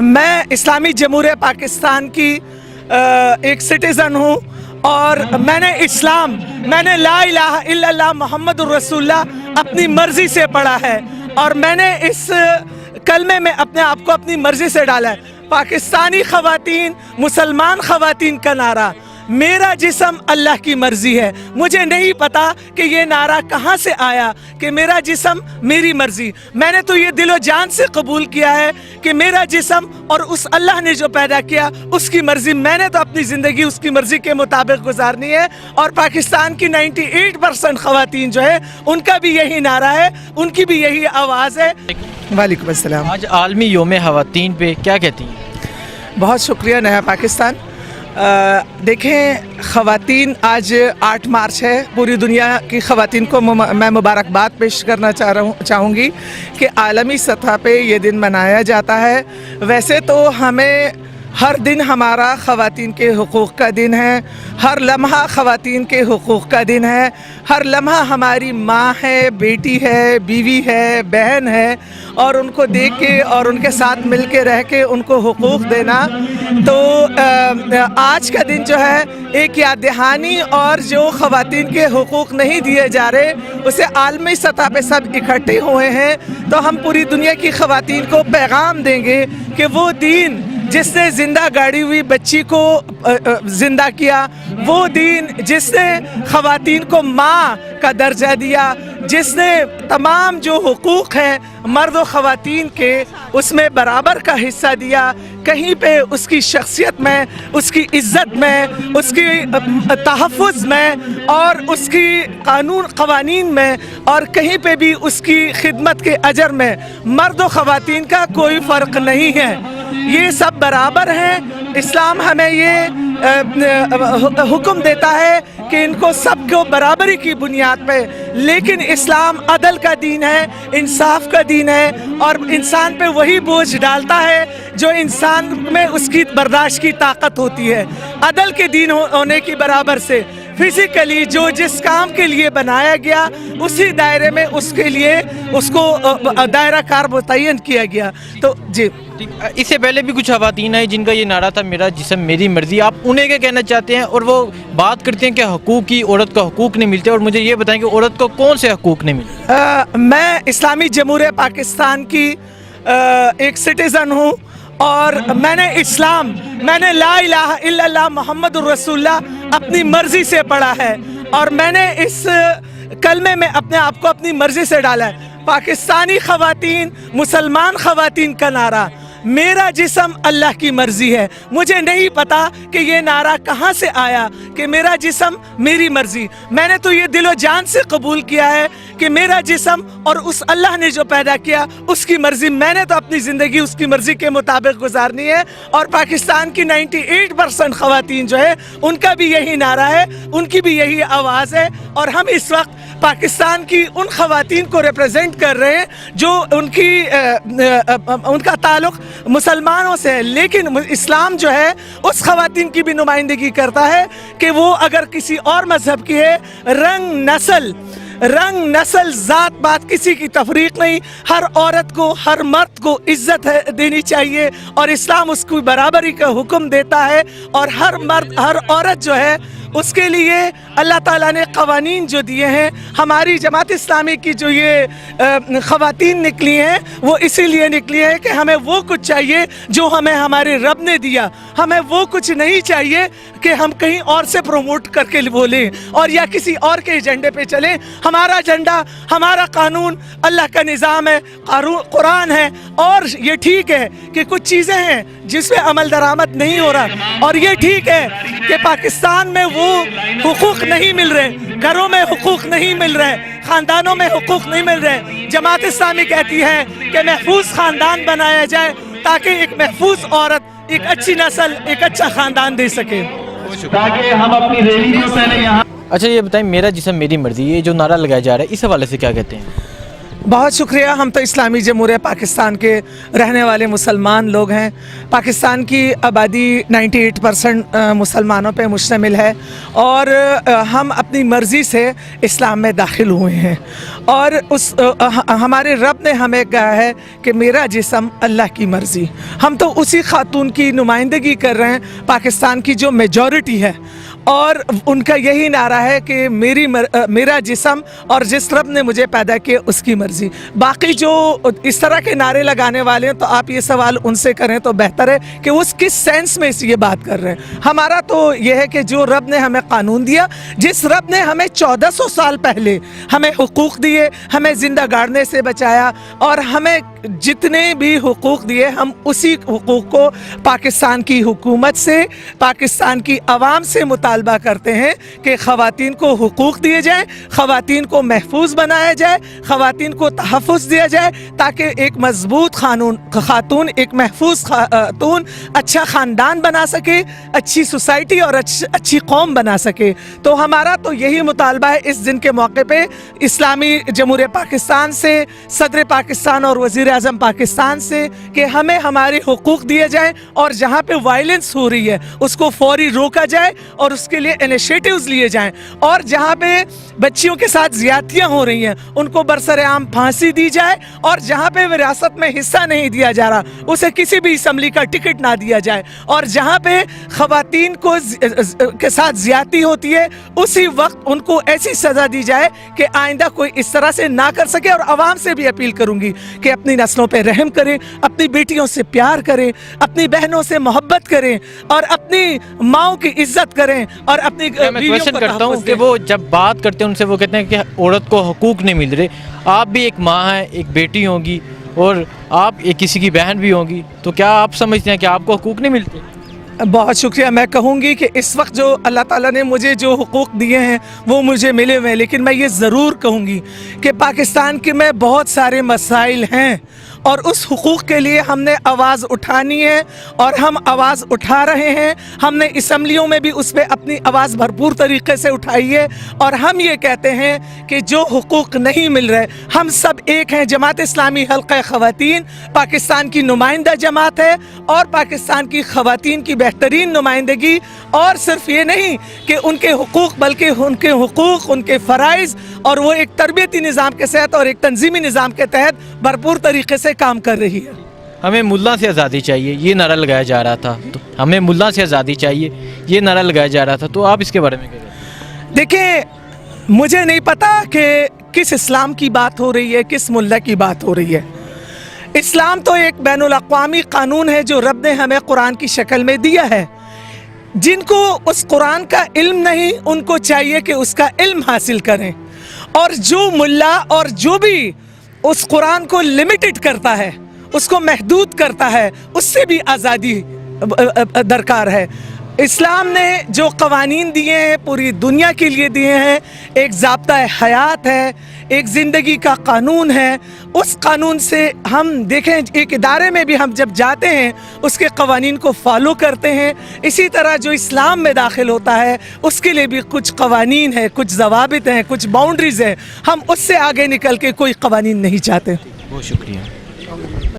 मैं इस्लामी जमहूरियत पाकिस्तान की एक सिटीज़न हूँ और मैंने ला इलाहा इल्लल्लाह मुहम्मदुर रसूलुल्लाह अपनी मर्ज़ी से पढ़ा है और मैंने इस कलमे में अपने आप को अपनी मर्ज़ी से डाला है। पाकिस्तानी ख़वातीन, मुसलमान ख़वातीन का नारा, मेरा जिस्म अल्लाह की मर्ज़ी है। मुझे नहीं पता कि ये नारा कहाँ से आया कि मेरा जिस्म मेरी मर्ज़ी। मैंने तो ये दिलो जान से कबूल किया है कि मेरा जिस्म और उस अल्लाह ने जो पैदा किया उसकी मर्ज़ी, मैंने तो अपनी ज़िंदगी उसकी मर्ज़ी के मुताबिक गुजारनी है। और पाकिस्तान की 98% ख़वातीन जो है उनका भी यही नारा है, उनकी भी यही आवाज़ है। वालेकुम अस्सलाम। आज आलमी यौम ख़वातीन पे क्या कहती हैं? बहुत शुक्रिया नया पाकिस्तान। देखें, ख़वातीन आज 8 मार्च है। पूरी दुनिया की ख़वातीन को मैं मुबारकबाद पेश करना चाहूँगी कि आलमी सतह पे ये दिन मनाया जाता है। वैसे तो हमें हर दिन हमारा ख़वातीन के हुकूक़ का दिन है, हर लम्हा ख़वातीन के हुकूक़ का दिन है। हर लम्हा हमारी माँ है, बेटी है, बीवी है, बहन है और उनको देख के और उनके साथ मिल के रह के उनको हुकूक़ देना। तो आज का दिन जो है एक याद दहानी, और जो ख़वातीन के हुकूक़ नहीं दिए जा रहे उसे आलमी सतह पे सब इकट्ठे हुए हैं। तो हम पूरी दुनिया की ख़वातीन को पैगाम देंगे कि वो दीन जिसने ज़िंदा गाड़ी हुई बच्ची को ज़िंदा किया, वो दीन जिसने ख़वातीन को माँ का दर्जा दिया, जिसने तमाम जो हुकूक़ हैं मर्द और ख़वातीन के उसमें बराबर का हिस्सा दिया, कहीं पे उसकी शख्सियत में, उसकी इज़्ज़त में, उसकी तहफ़्फ़ुज़ में और उसकी कानून क़वानीन में और कहीं पे भी उसकी खिदमत के अजर में मर्द और ख़वातीन का कोई फ़र्क नहीं है। ये सब बराबर हैं। इस्लाम हमें ये हुक्म देता है कि इनको सबको बराबरी की बुनियाद पे, लेकिन इस्लाम अदल का दीन है, इंसाफ का दीन है और इंसान पे वही बोझ डालता है जो इंसान में उसकी बर्दाश्त की ताकत होती है। अदल के दीन होने की बराबर से फिज़िकली जो जिस काम के लिए बनाया गया उसी दायरे में उसके लिए उसको दायरा कार मुतय्यन किया गया। तो जी, इससे पहले भी कुछ ख़वातीन हैं जिनका ये नारा था मेरा जिस्म मेरी मर्ज़ी। आप उन्हें क्या कहना चाहते हैं? और वो बात करते हैं कि हुकूक़ की, औरत को हुकूक़ नहीं मिलते, और मुझे ये बताएं कि औरत को कौन से हुकूक़ नहीं मिलते? मैं इस्लामी जमहूरियत पाकिस्तान की एक सिटीज़न हूँ और मैंने ला इलाहा इल्लल्लाह मुहम्मदुर रसूलुल्लाह अपनी मर्ज़ी से पढ़ा है और मैंने इस कलमे में अपने आप को अपनी मर्ज़ी से डाला है। पाकिस्तानी ख़वातीन, मुसलमान ख़वातीन का नारा, मेरा जिस्म अल्लाह की मर्ज़ी है। मुझे नहीं पता कि ये नारा कहाँ से आया कि मेरा जिस्म मेरी मर्ज़ी। मैंने तो ये दिलो जान से कबूल किया है कि मेरा जिस्म और उस अल्लाह ने जो पैदा किया उसकी मर्ज़ी, मैंने तो अपनी ज़िंदगी उसकी मर्ज़ी के मुताबिक गुजारनी है। और पाकिस्तान की 98% ख़वातीन जो है उनका भी यही नारा है, उनकी भी यही आवाज़ है। और हम इस वक्त पाकिस्तान की उन ख़वातीन को रिप्रेजेंट कर रहे हैं जो उनका ताल्लुक़ मुसलमानों से है, लेकिन इस्लाम जो है उस ख़वातीन की भी नुमाइंदगी करता है कि वो अगर किसी और मज़हब की है, रंग नस्ल ज़ात पात किसी की तफरीक नहीं, हर औरत को, हर मर्द को इज़्ज़त देनी चाहिए और इस्लाम उसको बराबरी का हुक्म देता है। और हर मर्द, हर औरत जो है उसके लिए अल्लाह ताला ने क़वानीन जो दिए हैं, हमारी जमात इस्लामी की जो ये ख़वातीन निकली हैं वो इसीलिए निकली है कि हमें वो कुछ चाहिए जो हमें हमारे रब ने दिया। हमें वो कुछ नहीं चाहिए कि हम कहीं और से प्रमोट करके बोलें और या किसी और के एजेंडे पे चलें। हमारा एजेंडा, हमारा कानून अल्लाह का निज़ाम है, कुरान है। और ये ठीक है कि कुछ चीज़ें हैं जिसमें अमल दरामद नहीं हो रहा, और ये ठीक है कि पाकिस्तान में वो हुकूक़ नहीं मिल रहे, घरों में हुकूक़ नहीं मिल रहे, ख़ानदानों में हुकूक़ नहीं मिल रहे। जमात इस्लामी कहती है कि महफूज ख़ानदान बनाया जाए ताकि एक महफूज औरत, एक अच्छी नस्ल, एक अच्छा ख़ानदान दे सके। ताकि हम अपनी रैली में पहले यहाँ। अच्छा, ये बताएं, मेरा जिस्म मेरी मर्ज़ी, ये जो नारा लगाया जा रहा है इस हवाले से क्या कहते हैं? बहुत शुक्रिया। हम तो इस्लामी जमहूरिया पाकिस्तान के रहने वाले मुसलमान लोग हैं। पाकिस्तान की आबादी 98% मुसलमानों पे मुश्तमिल है और हम अपनी मर्ज़ी से इस्लाम में दाखिल हुए हैं और हमारे रब ने हमें कहा है कि मेरा जिस्म अल्लाह की मर्ज़ी। हम तो उसी खातून की नुमाइंदगी कर रहे हैं पाकिस्तान की जो मेजॉरिटी है और उनका यही नारा है कि मेरा जिस्म और जिस रब ने मुझे पैदा किया उसकी मर्ज़ी। बाकी जो इस तरह के नारे लगाने वाले हैं तो आप ये सवाल उनसे करें तो बेहतर है कि उस किस सेंस में ये बात कर रहे हैं। हमारा तो ये है कि जो रब ने हमें कानून दिया, जिस रब ने हमें 1400 साल पहले हमें हुकूक दिए, हमें ज़िंदा गाड़ने से बचाया और हमें जितने भी हुकूक दिए, हम उसी हुकूक को पाकिस्तान की हुकूमत से, पाकिस्तान की आवाम से मुतालबा करते हैं कि ख़वातीन को हुकूक दिए जाएँ, ख़वातीन को महफूज बनाया जाए, ख़वातीन को तहफ़्फ़ुज़ दिया जाए ताकि एक मज़बूत खातून, एक महफूज खातून अच्छा ख़ानदान बना सके, अच्छी सोसाइटी और अच्छी कौम बना सके। तो हमारा तो यही मुतालबा है इस दिन के मौके पे इस्लामी जमहूरिया पाकिस्तान से, सदर पाकिस्तान और वज़ीर आज़म पाकिस्तान से कि हमें हमारे हुकूक दिए जाएँ और जहाँ पे वायलेंस हो रही है उसको फौरी रोका जाए और उसके लिए इनिशिएटिव्स लिए जाएँ और जहाँ पे बच्चियों के साथ ज़्यादतियाँ हो रही हैं उनको बरसरे-आम फांसी दी जाए और जहाँ पे विरासत में हिस्सा नहीं दिया जा रहा उसे किसी भी असम्बली का टिकट ना दिया जाए और जहाँ पे ख़वातीन को के साथ ज़्यादती होती है उसी वक्त उनको ऐसी सज़ा दी जाए कि आइंदा कोई इस तरह से ना कर सके। और आवाम से भी अपील करूँगी कि अपनी नस्लों पे रहम करें, अपनी बेटियों से प्यार करें, अपनी बहनों से मोहब्बत करें और अपनी माँओं की इज्जत करें और अपनी मैं क्वेश्चन करता हूँ कि वो जब बात करते हैं उनसे वो कहते हैं कि औरत को हुकूक नहीं मिल रहे। आप भी एक माँ हैं, एक बेटी होंगी और आप एक किसी की बहन भी होंगी, तो क्या आप समझते हैं कि आपको हुकूक नहीं मिलते? बहुत शुक्रिया। मैं कहूँगी कि इस वक्त जो अल्लाह ताला ने मुझे जो हुकूक दिए हैं वो मुझे मिले हुए हैं, लेकिन मैं ये ज़रूर कहूँगी कि पाकिस्तान के में बहुत सारे मसाइल हैं और उस हुकूक के लिए हमने आवाज़ उठानी है और हम आवाज़ उठा रहे हैं। हमने असम्बलियों में भी उस पर अपनी आवाज़ भरपूर तरीके से उठाई है और हम ये कहते हैं कि जो हुकूक नहीं मिल रहे, हम सब एक हैं। जमात इस्लामी हल्क़ा ख़वातीन पाकिस्तान की नुमाइंदा जमात है और पाकिस्तान की ख़वातीन की बेहतरीन नुमाइंदगी और सिर्फ ये नहीं कि उनके हुकूक बल्कि उनके हुकूक, उनके फ़राइज़ और वो एक तरबियती निज़ाम के तहत और एक तंजीमी निज़ाम के तहत भरपूर तरीके से काम कर रही है। हमें मुल्ला से आज़ादी चाहिए, ये नारा लगाया जा रहा था। तो हमें मुल्ला से आज़ादी चाहिए, ये नारा लगाया जा रहा था, तो आप इसके बारे में क्या कहते हैं? देखिए, मुझे नहीं पता कि किस इस्लाम की बात हो रही है, किस मुल्ला की बात हो रही है। इस्लाम तो एक बैनुल अक़वामी कानून है जो रब ने हमें कुरान की शक्ल में दिया है। जिनको उस कुरान का इल्म नहीं, उनको चाहिए कि उसका इल्म हासिल करें और जो मुल्ला और जो भी उस कुरान को लिमिटेड करता है, उसको महदूद करता है, उससे भी आज़ादी दरकार है। इस्लाम ने जो क़वानीन दिए हैं पूरी दुनिया के लिए दिए हैं, एक ज़ाब्ता हयात है, एक ज़िंदगी का कानून है। उस कानून से हम देखें, एक इदारे में भी हम जब जाते हैं उसके क़वानीन को फॉलो करते हैं। इसी तरह जो इस्लाम में दाखिल होता है उसके लिए भी कुछ क़वानीन है, कुछ ज़वाबित हैं, कुछ बाउंड्रीज़ हैं। हम उससे आगे निकल के कोई क़वानीन नहीं चाहते। बहुत शुक्रिया।